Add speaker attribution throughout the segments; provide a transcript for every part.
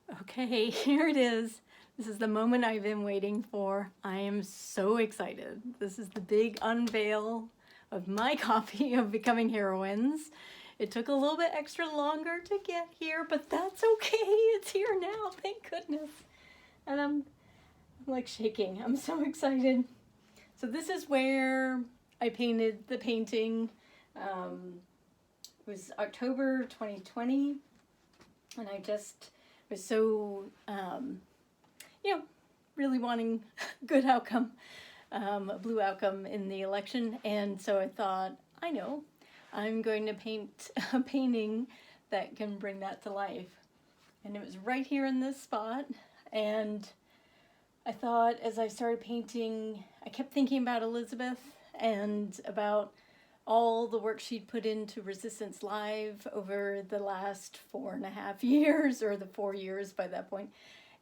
Speaker 1: Okay, here it is. This is the moment I've been waiting for. I am so excited. This is the big unveil of my copy of Becoming Heroines. It took a little bit extra longer to get here, but that's okay. It's here now, thank goodness. And I'm like shaking. I'm so excited. So this is where I painted the painting. It was October 2020, and I just was so, really wanting good outcome, a blue outcome in the election. And so I thought, I know, I'm going to paint a painting that can bring that to life. And it was right here in this spot. And I thought as I started painting, I kept thinking about Elizabeth and about all the work she'd put into Resistance Live over the last 4.5 years, or the 4 years by that point.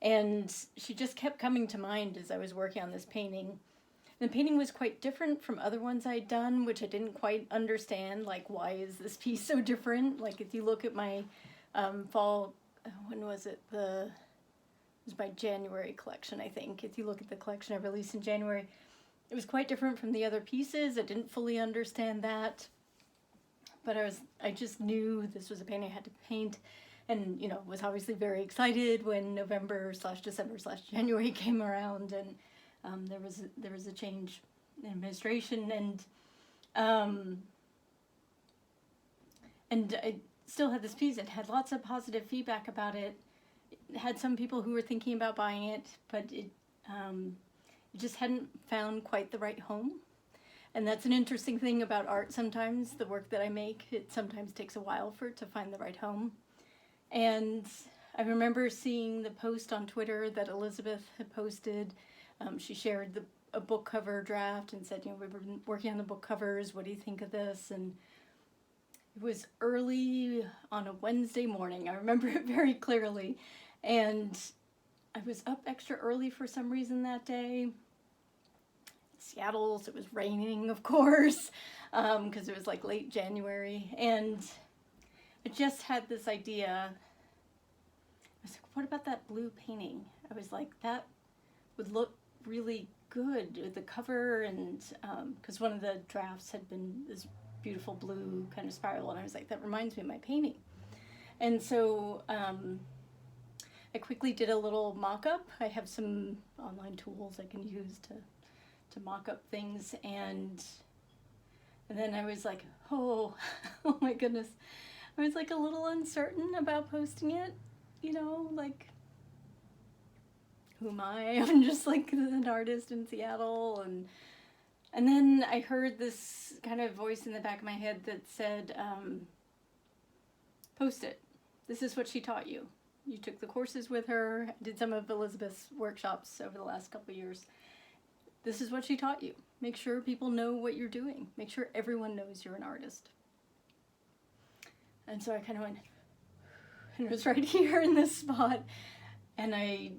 Speaker 1: And she just kept coming to mind as I was working on this painting. The painting was quite different from other ones I'd done, which I didn't quite understand, like, why is this piece so different? Like, if you look at my fall, when was it? It was my January collection, I think. If you look at the collection I released in January, it was quite different from the other pieces. I didn't fully understand that, but I just knew this was a painting I had to paint, and was obviously very excited when November/December/January came around, and there was a change in administration, and I still had this piece. It had lots of positive feedback about it. It had some people who were thinking about buying it, but it just hadn't found quite the right home. And that's an interesting thing about art sometimes, the work that I make. It sometimes takes a while for it to find the right home. And I remember seeing the post on Twitter that Elizabeth had posted. She shared a book cover draft and said, we've been working on the book covers. What do you think of this? And it was early on a Wednesday morning. I remember it very clearly. And I was up extra early for some reason that day. Seattle, so it was raining, of course, because it was like late January. And I just had this idea. I was like, what about that blue painting? I was like, that would look really good with the cover, and because one of the drafts had been this beautiful blue kind of spiral, and I was like, that reminds me of my painting. And so I quickly did a little mock-up. I have some online tools I can use to mock up things, and then I was like, oh my goodness. I was like a little uncertain about posting it, like, who am I? I'm just like an artist in Seattle, and then I heard this kind of voice in the back of my head that said, post it. This is what she taught you. You took the courses with her, did some of Elizabeth's workshops over the last couple of years. This is what she taught you. Make sure people know what you're doing. Make sure everyone knows you're an artist. And so I kind of went, and it was right here in this spot, and I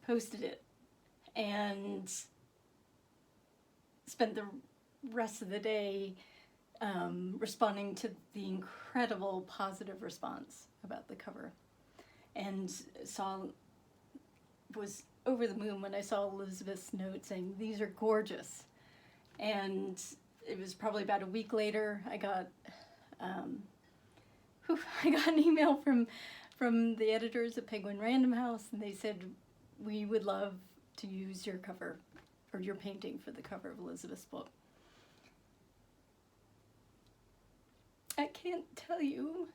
Speaker 1: posted it and spent the rest of the day responding to the incredible positive response about the cover, and was over the moon when I saw Elizabeth's note saying, these are gorgeous. And it was probably about a week later, I got an email from the editors at Penguin Random House, and they said, we would love to use your cover, or your painting, for the cover of Elizabeth's book. I can't tell you,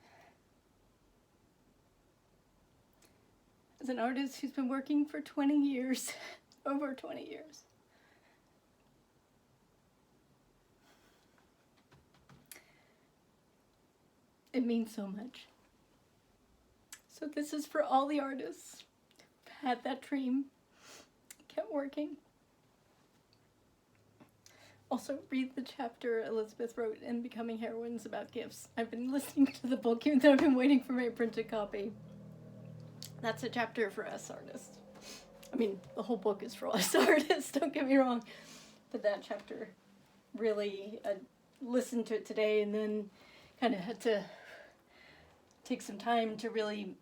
Speaker 1: as an artist who's been working for 20 years, over 20 years, it means so much. So this is for all the artists who've had that dream, kept working. Also, read the chapter Elizabeth wrote in Becoming Heroines about gifts. I've been listening to the book even though I've been waiting for my printed copy. That's a chapter for us artists. I mean, the whole book is for us artists, don't get me wrong. But that chapter really, listened to it today and then kind of had to take some time to really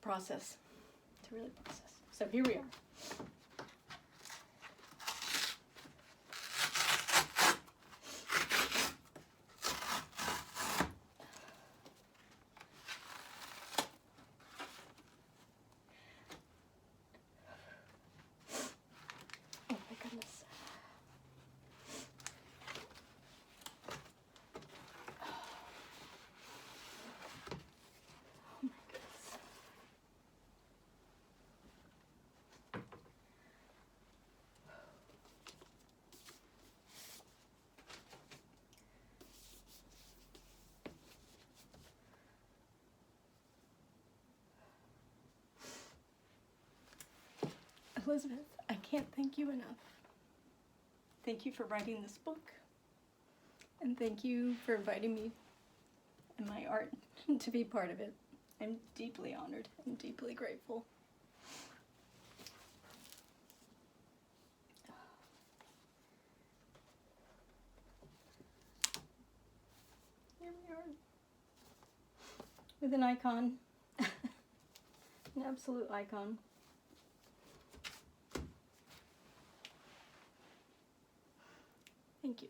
Speaker 1: process. To really process. So here we are. Oh my goodness. Oh my goodness. Elizabeth, I can't thank you enough. Thank you for writing this book, and thank you for inviting me and my art to be part of it. I'm deeply honored and deeply grateful. Here we are, with an icon, an absolute icon. Thank you.